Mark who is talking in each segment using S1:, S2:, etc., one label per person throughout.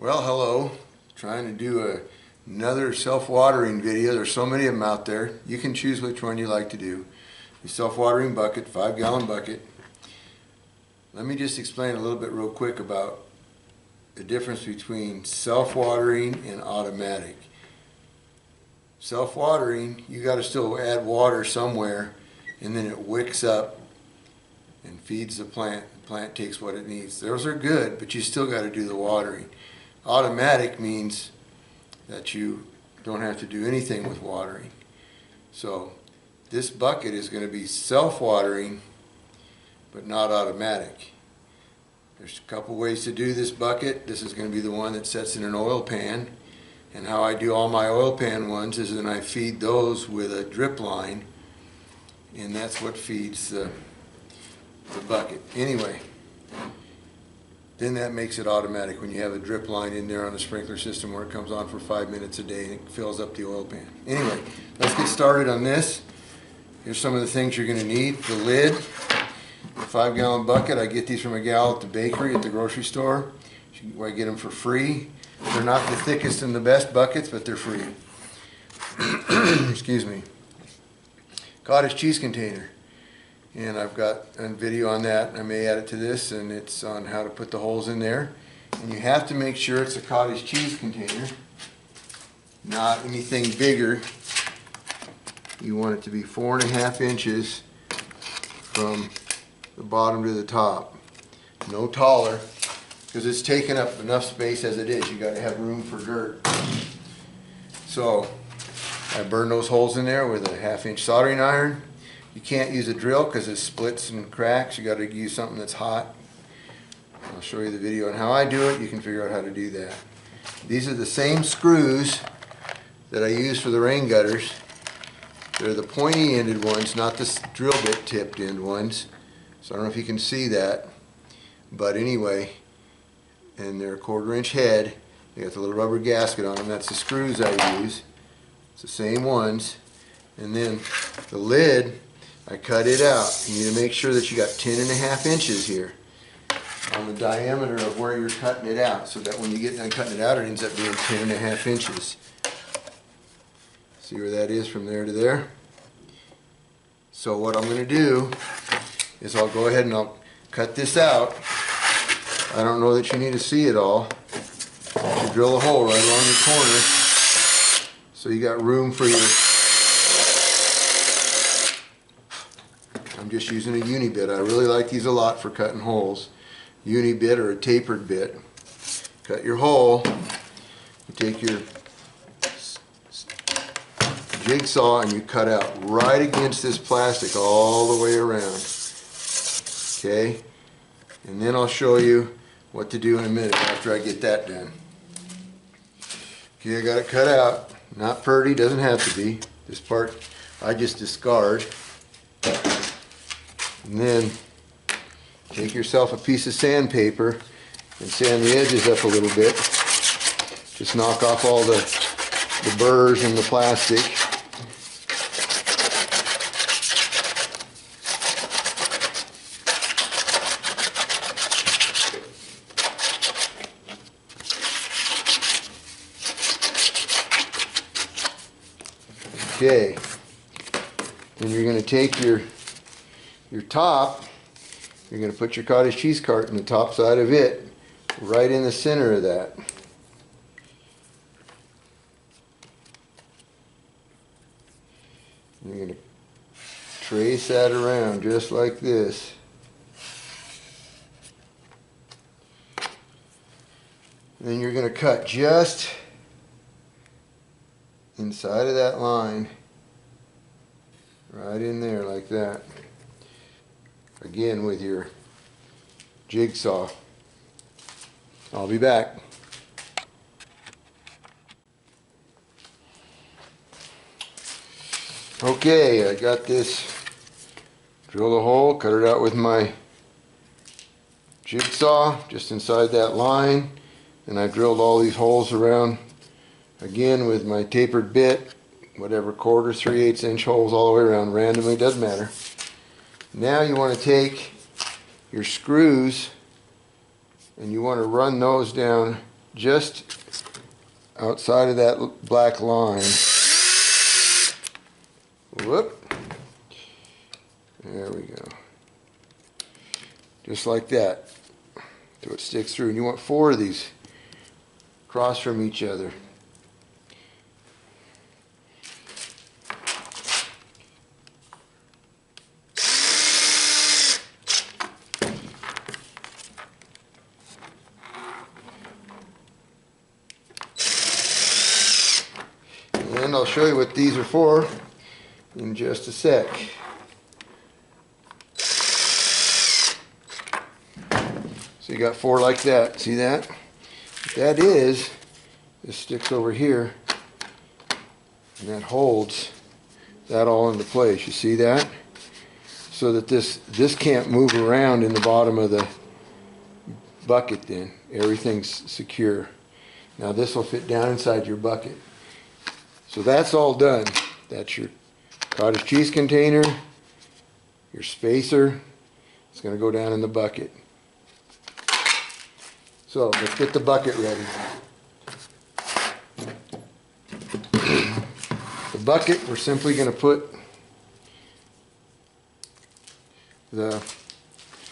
S1: Well, hello. Trying to do another self-watering video. There's so many of them out there. You can choose which one you like to do. The self-watering bucket, 5-gallon bucket. Let me just explain a little bit real quick about the difference between self-watering and automatic. Self-watering, you got to still add water somewhere, and then it wicks up and feeds the plant. The plant takes what it needs. Those are good, but you still got to do the watering. Automatic means that you don't have to do anything with watering. So this bucket is going to be self-watering, but not automatic. There's a couple ways to do this bucket. This is going to be the one that sets in an oil pan. And how I do all my oil pan ones is then I feed those with a drip line, and that's what feeds the bucket. Anyway, then that makes it automatic when you have a drip line in there on the sprinkler system where it comes on for 5 minutes a day and it fills up the oil pan. Anyway, let's get started on this. Here's some of the things you're going to need. The lid, the 5-gallon bucket. I get these from a gal at the bakery at the grocery store. I get them for free. They're not the thickest and the best buckets, but they're free. Excuse me. Cottage cheese container. And I've got a video on that. I may add it to this, and it's on how to put the holes in there. And you have to make sure it's a cottage cheese container, not anything bigger. You want it to be 4.5 inches from the bottom to the top. No taller, because it's taking up enough space as it is. You got to have room for dirt. So I burn those holes in there with a 1/2 inch soldering iron. You can't use a drill because it splits and cracks. You got to use something that's hot. I'll show you the video on how I do it. You can figure out how to do that. These are the same screws that I use for the rain gutters. They're the pointy ended ones, not the drill bit tipped end ones. So I don't know if you can see that. But anyway, and they're a 1/4 inch head. They got the little rubber gasket on them. That's the screws I use. It's the same ones. And then the lid, I cut it out. You need to make sure that you got 10.5 inches here on the diameter of where you're cutting it out, so that when you get done cutting it out, it ends up being 10.5 inches. See where that is from there to there? So what I'm going to do is I'll go ahead and I'll cut this out. I don't know that you need to see it all. You drill a hole right along your corner so you got room for your... I'm just using a uni bit. I really like these a lot for cutting holes. Uni bit or a tapered bit. Cut your hole. You take your jigsaw and you cut out right against this plastic all the way around. Okay? And then I'll show you what to do in a minute after I get that done. Okay, I got it cut out. Not pretty, doesn't have to be. This part I just discard. And then take yourself a piece of sandpaper and sand the edges up a little bit. Just knock off all the burrs in the plastic. Okay. Then you're going to take your top, you're going to put your cottage cheese cart in the top side of it, right in the center of that. You're going to trace that around just like this. Then you're going to cut just inside of that line, right in there like that. Again with your jigsaw. I'll be back. Okay, I got this. Drill a hole, cut it out with my jigsaw just inside that line. And I drilled all these holes around again with my tapered bit, whatever 1/4, 3/8 inch holes all the way around, randomly, doesn't matter. Now you want to take your screws and you want to run those down just outside of that black line. Whoop. There we go. Just like that. So it sticks through. And you want 4 of these across from each other. And I'll show you what these are for in just a sec. So you got 4 like that. See that? What that is, this sticks over here and that holds that all into place. You see that? So that this can't move around in the bottom of the bucket then. Everything's secure. Now this will fit down inside your bucket. So that's all done. That's your cottage cheese container, your spacer. It's going to go down in the bucket. So let's get the bucket ready. The bucket, we're simply going to put the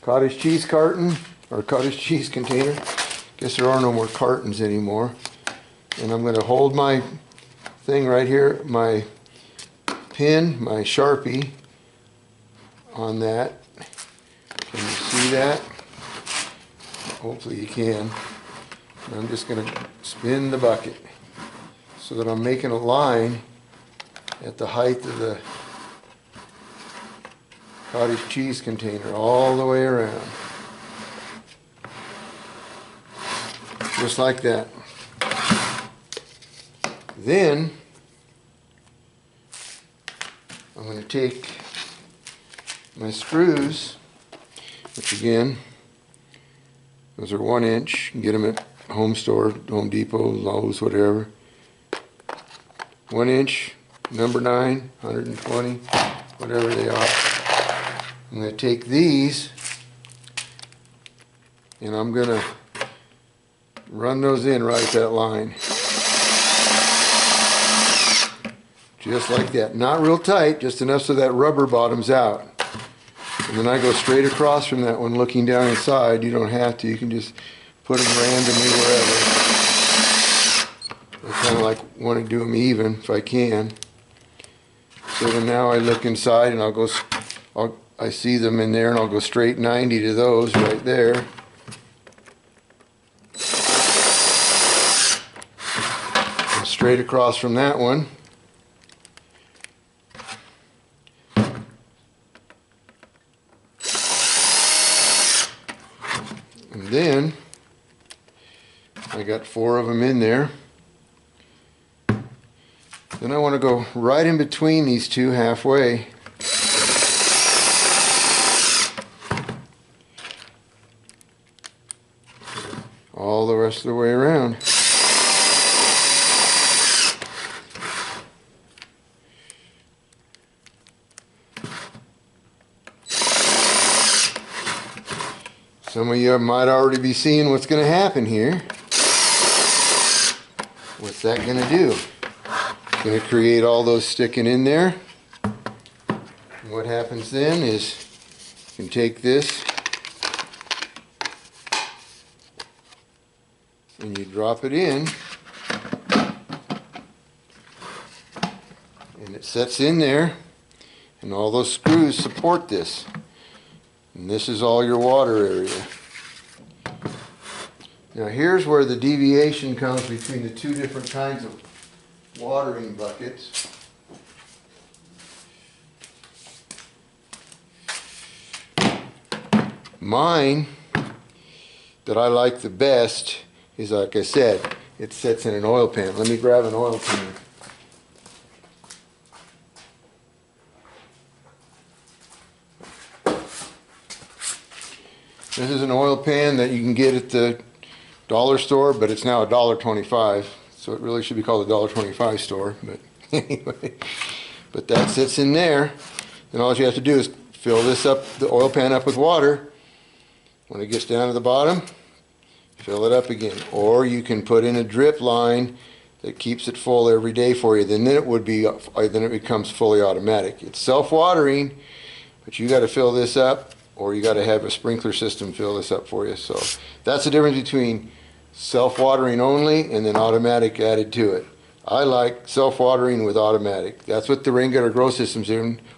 S1: cottage cheese carton or cottage cheese container. Guess there are no more cartons anymore. And I'm going to hold my thing right here, my pin, my Sharpie on that. Can you see that? Hopefully you can. And I'm just going to spin the bucket so that I'm making a line at the height of the cottage cheese container all the way around. Just like that. Then I'm going to take my screws, which again, those are 1 inch. You can get them at Home Store, Home Depot, Lowe's, whatever. 1 inch, number 9, 120, whatever they are. I'm going to take these and I'm going to run those in right at that line. Just like that. Not real tight, just enough so that rubber bottoms out. And then I go straight across from that one looking down inside. You don't have to. You can just put them randomly wherever. I kind of like want to do them even if I can. So then now I look inside and I see them in there and I'll go straight 90 to those right there. And straight across from that one. And then I got 4 of them in there. Then I want to go right in between these two halfway. All the rest of the way around. Some of you might already be seeing what's going to happen here. What's that going to do? It's going to create all those sticking in there. And what happens then is you can take this and you drop it in and it sets in there and all those screws support this. And this is all your water area. Now here's where the deviation comes between the two different kinds of watering buckets. Mine, that I like the best, is like I said, it sits in an oil pan. Let me grab an oil pan. This is an oil pan that you can get at the dollar store, but it's now $1.25, so it really should be called a $1.25 store. But anyway, but that sits in there, and all you have to do is fill this up, the oil pan up with water. When it gets down to the bottom, fill it up again. Or you can put in a drip line that keeps it full every day for you. Then it becomes fully automatic. It's self-watering, but you got to fill this up, or you got to have a sprinkler system fill this up for you. So that's the difference between self-watering only and then automatic added to it. I like self-watering with automatic. That's what the rain gutter grow systems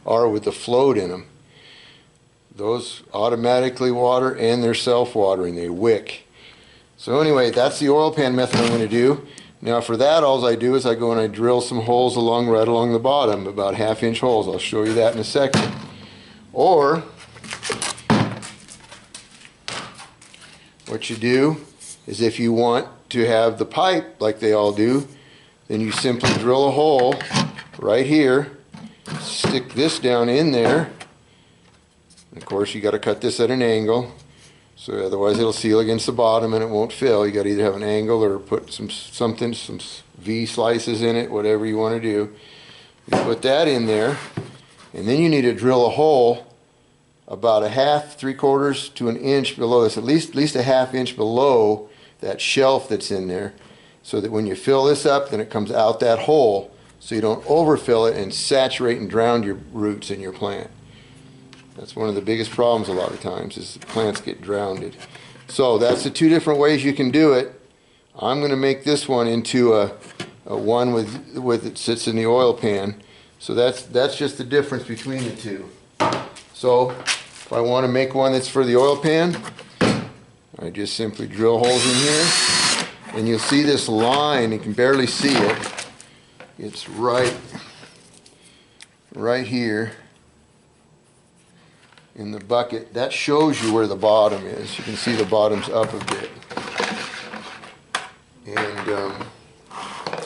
S1: are with the float in them. Those automatically water and they're self-watering. They wick. So anyway, that's the oil pan method I'm going to do. Now for that, all I do is I go and I drill some holes right along the bottom, about 1/2 inch holes. I'll show you that in a second. Or what you do is, if you want to have the pipe like they all do, then you simply drill a hole right here, stick this down in there. Of course, you got to cut this at an angle, so otherwise it'll seal against the bottom and it won't fill. You got to either have an angle or put some V slices in it, whatever you want to do. You put that in there, and then you need to drill a hole about 1/2, 3/4 to 1 inch below this, at least 1/2 inch below that shelf that's in there, so that when you fill this up, then it comes out that hole, so you don't overfill it and saturate and drown your roots in your plant. That's one of the biggest problems a lot of times, is the plants get drowned. So that's the 2 different ways you can do it. I'm going to make this one into a one with it sits in the oil pan. So that's just the difference between the 2. So if I want to make one that's for the oil pan, I just simply drill holes in here, and you'll see this line. You can barely see it. It's right here in the bucket. That shows you where the bottom is. You can see the bottom's up a bit. And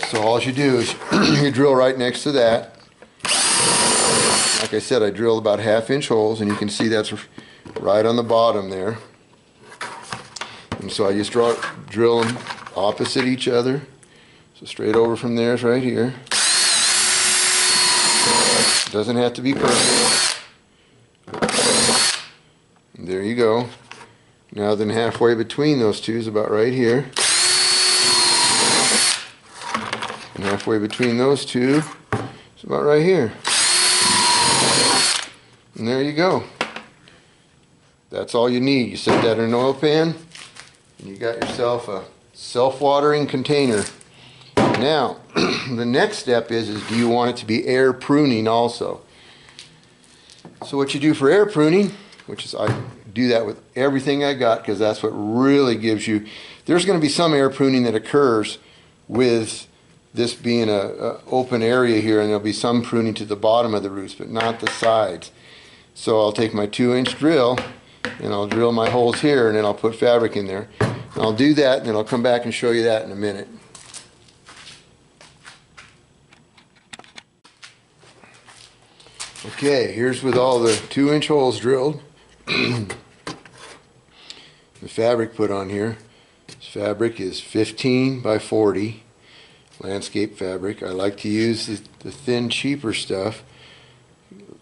S1: so all you do is you drill right next to that. Like I said, I drilled about 1/2 inch holes, and you can see that's right on the bottom there. And so I just drill them opposite each other. So straight over from there is right here. It doesn't have to be perfect. And there you go. Now then, halfway between those two is about right here. And halfway between those two is about right here. And there you go. That's all you need. You set that in an oil pan, and you got yourself a self-watering container. Now, the next step is do you want it to be air pruning also? So what you do for air pruning, which is I do that with everything I got, because that's what really gives you, there's going to be some air pruning that occurs with this being a open area here, and there'll be some pruning to the bottom of the roots, but not the sides. So I'll take my 2-inch drill, and I'll drill my holes here, and then I'll put fabric in there. And I'll do that, and then I'll come back and show you that in a minute. Okay, here's with all the 2-inch holes drilled. The fabric put on here. This fabric is 15 by 40 landscape fabric. I like to use the thin, cheaper stuff.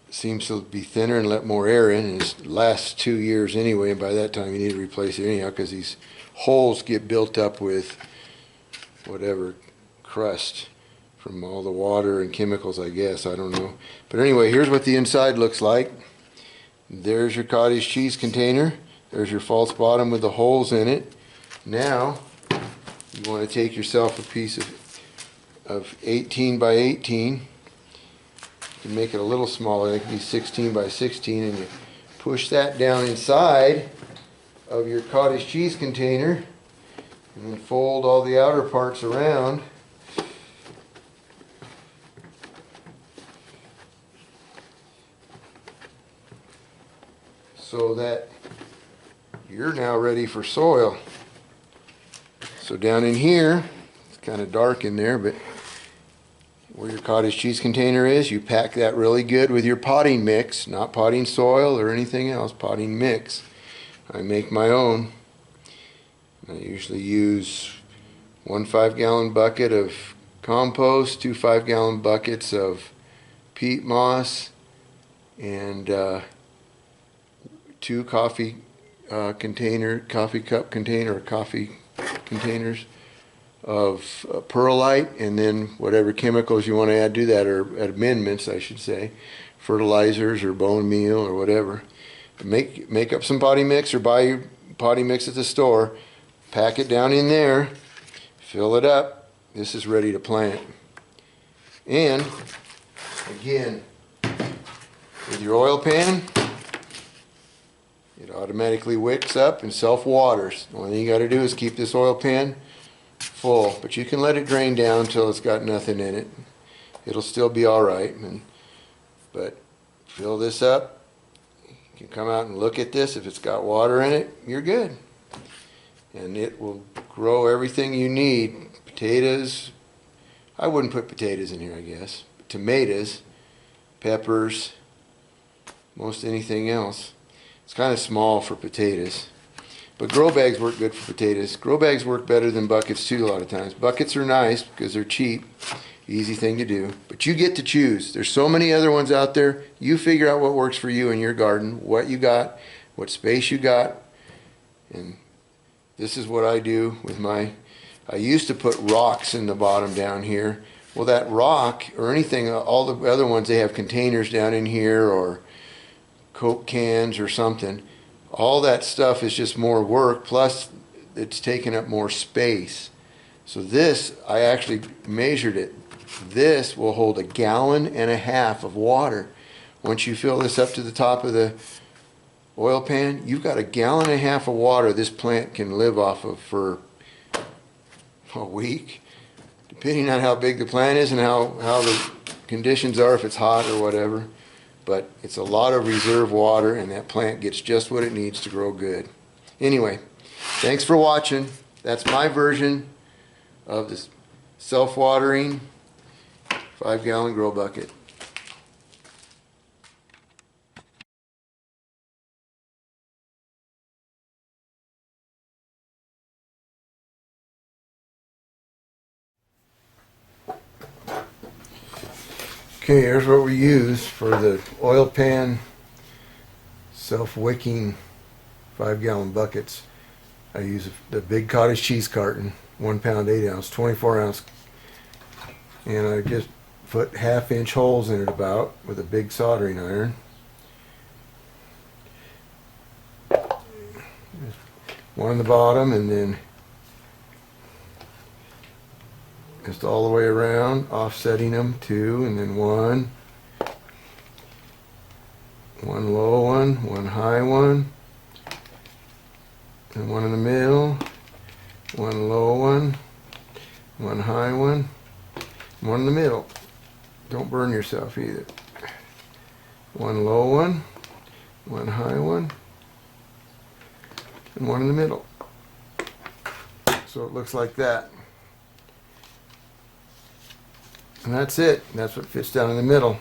S1: Seems to be thinner and let more air in, and it lasts 2 years anyway, and by that time you need to replace it anyhow, because these holes get built up with whatever crust from all the water and chemicals, I guess. I don't know. But anyway, here's what the inside looks like. There's your cottage cheese container. There's your false bottom with the holes in it. Now you want to take yourself a piece of 18 by 18. You can make it a little smaller. It can be 16 by 16, and you push that down inside of your cottage cheese container, and then fold all the outer parts around. So that you're now ready for soil. So down in here, it's kind of dark in there, but where your cottage cheese container is, you pack that really good with your potting mix, not potting soil or anything else, potting mix. I make my own. I usually use 1 5-gallon bucket of compost, 2 5-gallon buckets of peat moss, and 2 coffee cup container, or coffee containers of perlite, and then whatever chemicals you want to add to that, or amendments, I should say, fertilizers or bone meal or whatever. Make up some potting mix, or buy your potting mix at the store. Pack it down in there, fill it up. This is ready to plant. And again, with your oil pan, it automatically wicks up and self-waters. The only thing you got to do is keep this oil pan full, but you can let it drain down until it's got nothing in it. It'll still be all right. But fill this up. You can come out and look at this. If it's got water in it, you're good. And it will grow everything you need. Potatoes, I wouldn't put potatoes in here, I guess. Tomatoes, peppers, most anything else. It's kind of small for potatoes. But grow bags work good for potatoes. Grow bags work better than buckets too a lot of times. Buckets are nice because they're cheap. Easy thing to do. But you get to choose. There's so many other ones out there. You figure out what works for you in your garden, what you got, what space you got. And this is what I do with I used to put rocks in the bottom down here. Well, that rock or anything, all the other ones, they have containers down in here or Coke cans or something. All that stuff is just more work, plus it's taking up more space. So this, I actually measured it. This will hold 1.5 gallons of water. Once you fill this up to the top of the oil pan, you've got 1.5 gallons of water this plant can live off of for a week, depending on how big the plant is and how the conditions are, if it's hot or whatever. But it's a lot of reserve water, and that plant gets just what it needs to grow good. Anyway, thanks for watching. That's my version of this self-watering 5-gallon grow bucket. Okay, here's what we use for the oil pan self-wicking 5-gallon buckets. I use the big cottage cheese carton, 1 pound 8 ounce, 24 ounce, and I just put 1/2 inch holes in it about with a big soldering iron. One on the bottom, and then just all the way around, offsetting them, 2, and then 1 low one, 1 high one, and 1 in the middle, 1 low one, 1 high one, 1 in the middle. Don't burn yourself either. 1 low one, 1 high one, and 1 in the middle. So it looks like that. And that's it. That's what fits down in the middle.